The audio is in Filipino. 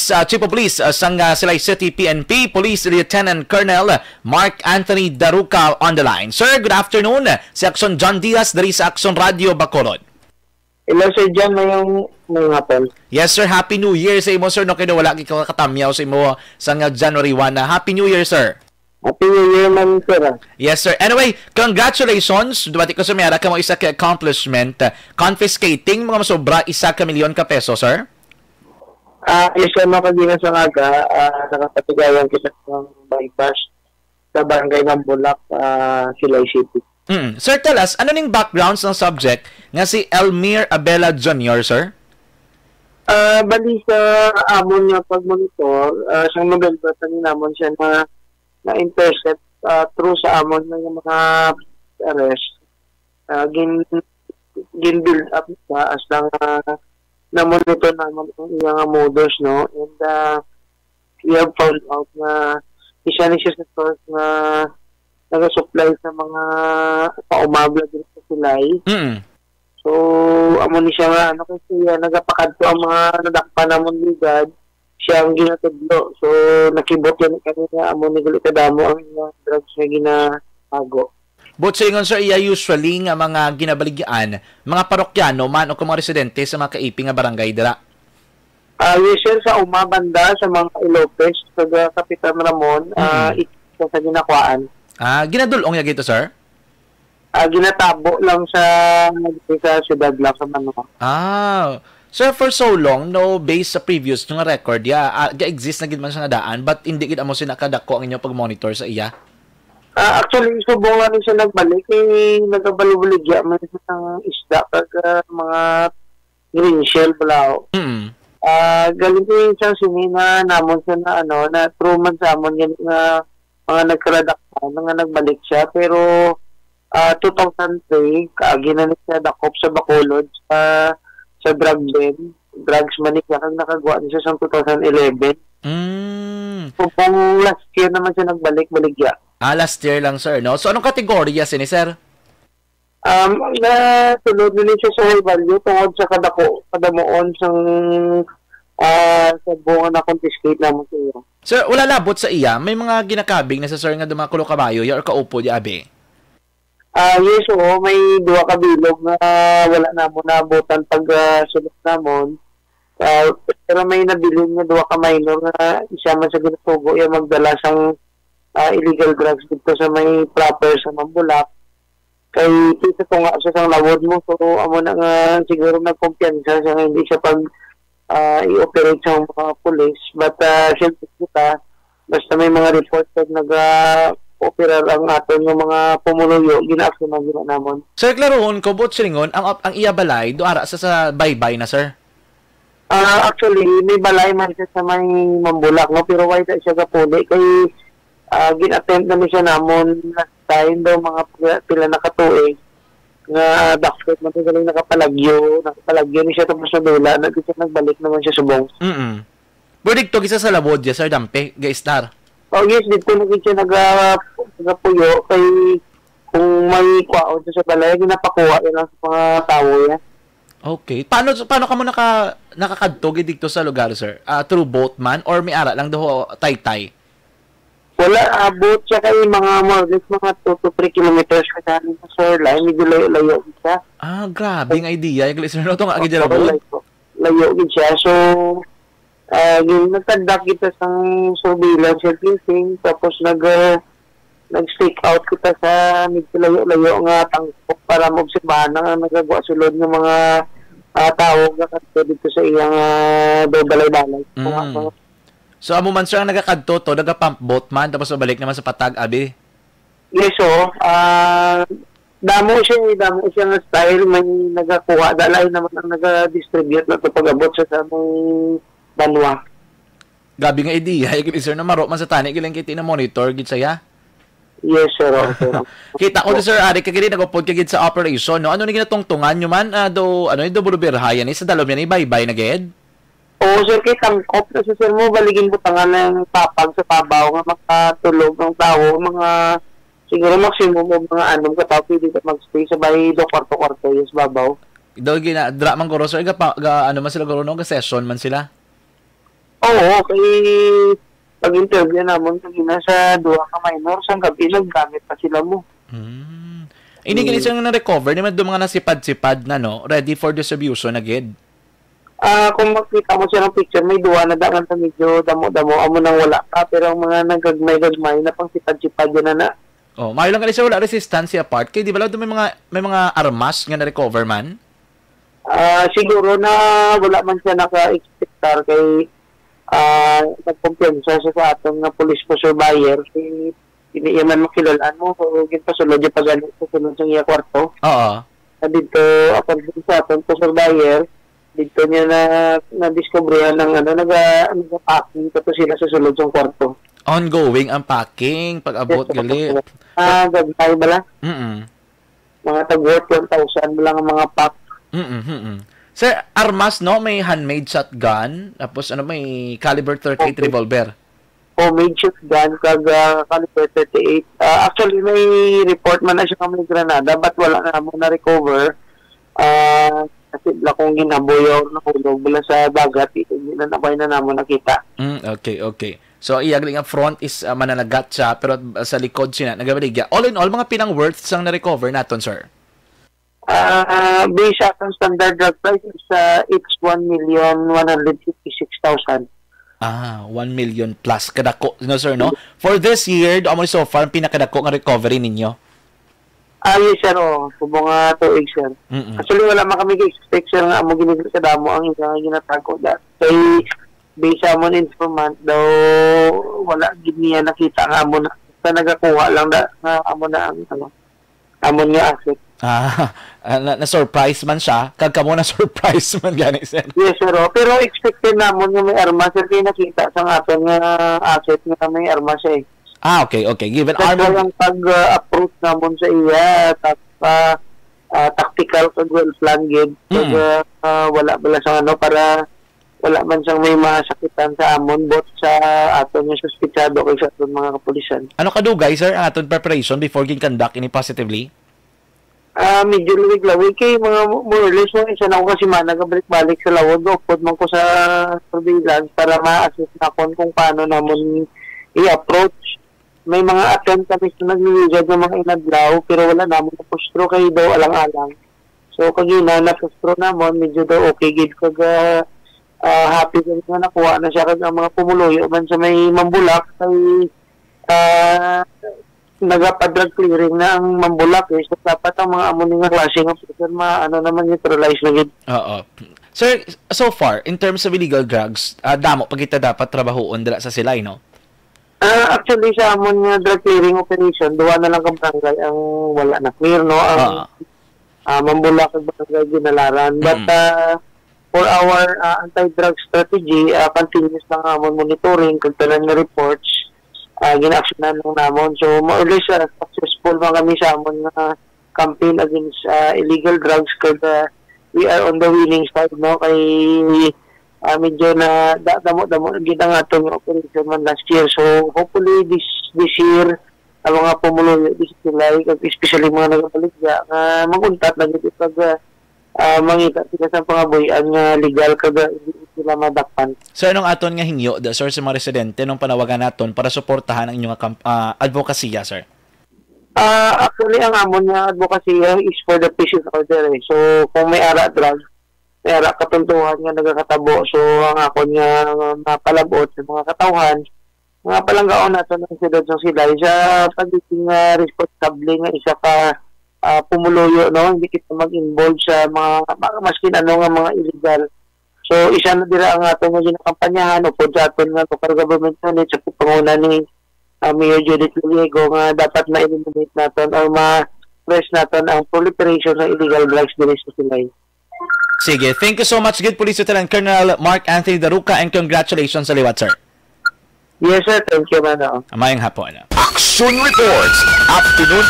Chief of Police sang Silay City PNP, Police Lieutenant Colonel Mark Anthony Daruca on the line. Sir, good afternoon. Si Action John Diaz dari sa Action Radio Bacolod. Hello, Sir John, may hapon. Yes, sir. Happy New Year sa imo, sir. No, kaya wala kang katamyaw sa imo sa January 1. Happy New Year, sir. Happy New Year, man, sir. Yes, sir. Anyway, congratulations. Dumati ko sa mayara ka mo isa ka accomplishment. Confiscating mga masobra 1 milyon ka peso, sir. Yes, sir, makagina sa aga, nakapatigayan kita ng bypass sa barangay ng Bulak, Silay City. Sir, tell us, ano ning backgrounds ng subject nga si Elmir Abela Jr., sir? Bali sa amon niya pag-monitor, siyang Nobel namon siya na-intercept through sa amon na yung mga arrest. Gin-build up siya as lang na-monitor naman yung modus, no? And we have found out na isa ni siya sa source na nag-supply sa mga paumabla din sa Silay. So, amo ni siya nga, kasi nagapakad ko ang mga nadakpa na mundigad, siya ang ginatudlo. So, nakibot yan kami na amo ni Gulikadamo ang drugs na ginatago. But sa ingon, sir, usually nga mga ginabaligyan, mga parokyano man o mga residente sa mga kaiping nga barangay dira? Yes, sir, sa umabanda, sa mga Ilopez, sa Kapitan Ramon, ito sa ginakwaan. Ginadulong niya gito, sir? Ginatabo lang sa syudad lang sa Manila. Sir, for so long, no, based sa previous nga record, exist na gid man siya nga daan, but hindi gid amo sinakadako ang inyong pag-monitor sa iya? Actually, subungan rin siya nagbalik. Nagkabalubuligya man sa isda pag mga green shell balao. Galing ko siya sinina namon siya na na true man sa amon yan na mga nagkaradak na nagbalik siya. Pero 2003, ginanit siya dakop sa Bacolod sa drug den. Drugs manik kang nakagawa niya sa 2011. So, pang last year naman siya nagbalik-baligya. Last year lang, sir, no? So, anong kategorya sini, sir? Tulod nila siya sa high value tungkol sa kadamuon sa bunga na confiscate naman sa iyo. Sir, wala labot sa iya. May mga ginakabing na sa sir nga dumakulo kabayo or kaupo di abi? Yes, may 2 kabilog na wala na mo nabutan pag sulot namon. Pero may nabilin nga 2 ka minor na isa man sa ginatugo yung magdala sang illegal drugs dito sa may proper sa Mambulak. Kay kita ko nga sa sang lawod mo, so amo na nga siguro nagkumpiyansa siya nga hindi siya pag i-operate sa mga police. But siyempre kita, basta may mga report pag nag-operar ang aton yung mga pumuluyo, gina-action na ginanamon. Sir, klaroon ko, bot silingon, ang iya balay, doara sa baybay na, sir? Actually, may balay man siya sa may Mambulak, no? Pero why siya kapuli? Kay gin-attempt naman siya namon last time daw mga pila na katuig nga dakot man galing nakapalagyo ni siya tapos sa dula nagbalik naman siya subong. Budig to gisa sa labod ya, sir, dampe gaistar. Yes, dito na siya nagapuyo kay kung may kwaon sa balay ginapakuha lang sa mga tao ya. Okay. Paano ka mo nakakadto dito sa lugar, sir? Through boatman or may ara lang daw tay-tay? Wala, abot siya kay mga more mga 2 to 3 kilometers ka sa shoreline, medyo layo-layo siya. Grabe ang idea. Yung listener no, ito nga agad labod. Layo siya. So, nagtandak kita sa surveillance and tapos nag-stick out kita sa medyo layo-layo nga tangkop para maobserbahan na nagagawa sulod ng mga tao na dito sa iyang balay-balay. So, amo man sir ang nagakadto to, nagapump boat man, tapos mabalik naman sa patag, abi? Yes, damo siya nga style, may nagakuha, dalay naman ang nag-distribute na ito pag-abot sa may banwa. Gabi nga idea, sir, na maro man sa tani, gilang kiti na monitor, gid saya? Yes, sir. Kita ko sir, ari kagid nagupod kagid sa operation, no? Ano ni ginatungtungan nyo man? Do bulubirhayan, sa dalom yan, bye-bye na gid? Oo, sir, kay tangkop na sir mo, baligin butangan ng tapag sa tabaw nga makatulog ng tao, mga siguro maximum o mga anong katao, pwede ka mag-stay sa bahay do kwarto-kwarto, yes, babaw. Daw gina, dra man guro, sir, ano man sila guro, no? Session man sila? Oo, kay pag-interview namon kanina sa duha ka minor, sa gabi naggamit pa sila mo. Ini silang na-recover, naman doon mga nasipad-sipad na, no? Ready for distribution agad. Kung makita mo siya ng picture, may duwa na dangan sa medyo damo-damo, amo nang wala pa, pero ang mga nagagmay-gagmay na pang sipad-sipad yan na. Oh, mayo lang kanila wala resistance apart. Kay di ba doon may mga armas nga na-recover man? Siguro na wala man siya naka-expectar kay nagkumpiyansa siya sa atong na police po surveyor kay iniiman mo kilalaan mo so ginpasulod yung pag-alit sa sunod sa iya kwarto. Oo. Dito according sa atong po surveyor dito niya na-discoveryan ng nag-packing kato sila sa sulod sa kwarto. Ongoing ang packing pag-abot gali. Gagmay bala? Mga tag-worth 1,000 lang ang mga pack. Sir, armas, no? May handmade shotgun, tapos may caliber 38 revolver. Homemade shotgun, caliber 38. Actually, may report man na siya kami Granada, but wala na mo na-recover. Kasi kung ginaboy o nahulog mula sa dagat, hindi na naman na naman nakita. Okay. So, iyagling ang front is mananagat siya, pero sa likod siya nagabaligya. All in all, mga pinang worths ang na-recover naton, sir? Based on standard drug price is it's 1,156,000. 1 million plus kadako, no sir, no? For this year, so far, ang pinakadako ng recovery ninyo? Yes, sir. Kubong 2 eggs, sir. Actually, wala man kami expect, sir, nga mo ginigil sa damo ang isang ginatago. Kay, based on informant, daw, wala niya nakita nga mo na, nagakuha lang na amo na ang amon nga asset. Na-surprise man siya. Kagkamo na-surprise man gani, sir. Yes, sir. Pero expected namon yung may armas, sir, kayo nakita sa aton nga asset nga may armas siya eh. Okay. Given armor. armor... yung pag-approach namon sa iya, tactical kag well-planned. Wala sa para wala man siyang may masakitan sa amon, both sa aton yung suspitsado kay sa aton mga kapulisan. Ano kadugay, sir, ang aton preparation before conduct ini positively? Medyo luwig-lawig kay mga more or less isa na ako kasi nagabalik-balik sa lawod upod man ko sa surveillance para ma-assess na kung paano namon i-approach. May mga attempt kami sa nagniligad ng mga inadlaw pero wala namon na pustro kay daw alang-alang. So kagina na pustro namon medyo daw okay gid kag happy din na nakuha na siya kag ang mga pumuluyo man sa may Mambulak kay nagapadrag clearing na ang Mambulak so dapat ang mga amon nga klase nga officer naman neutralize na gid. Oo. Sir, so far in terms of illegal drugs, damo pag kita dapat trabahoon dala sa silay, no? Actually sa amon nga drug clearing operation duwa na lang kang barangay ang wala na clear, no? Ang Mambulak kag barangay ginalaran but for our anti-drug strategy, continuous lang amon monitoring kag tanan nga reports gina-actionan lang namon. So, more or less, successful man kami sa amon na campaign against illegal drugs kag we are on the winning side, no? Kay medyo na damo-damo gid ang atong operation man last year. So, hopefully this year, ang mga pumuluyo this July, kag especially mga nagabaligya, maguntat na gid pag mangita sila sa pangabuyan nga legal kag hindi sila madakpan. So, anong aton nga hingyo, sir, sa mga residente nung panawagan naton para suportahan ang inyong advokasya, sir? Actually, ang amon nga advokasya is for the peace and order. So, kung may ara drug, may ara katuntuhan nga nagakatabo. So, ang akon nga napalabot sa mga katawhan, mga palanggaon natin ang sidod sa sila sa pagiging responsable nga isa ka pumuluyo, no? Hindi kita mag-involve sa mga maskin nga mga illegal. So, isa na dira ang atong nga ginakampanyahan o po sa aton nga local government unit sa panguna ni Mayor Judith Luego nga dapat ma-eliminate natin o ma-press natin ang proliferation ng illegal drugs diri sa Silay. Sige, thank you so much, good Police Lieutenant Colonel Mark Anthony Daruca, and congratulations sa liwat, sir. Yes, sir. Thank you, man. Amayang hapon. Action Reports, Afternoon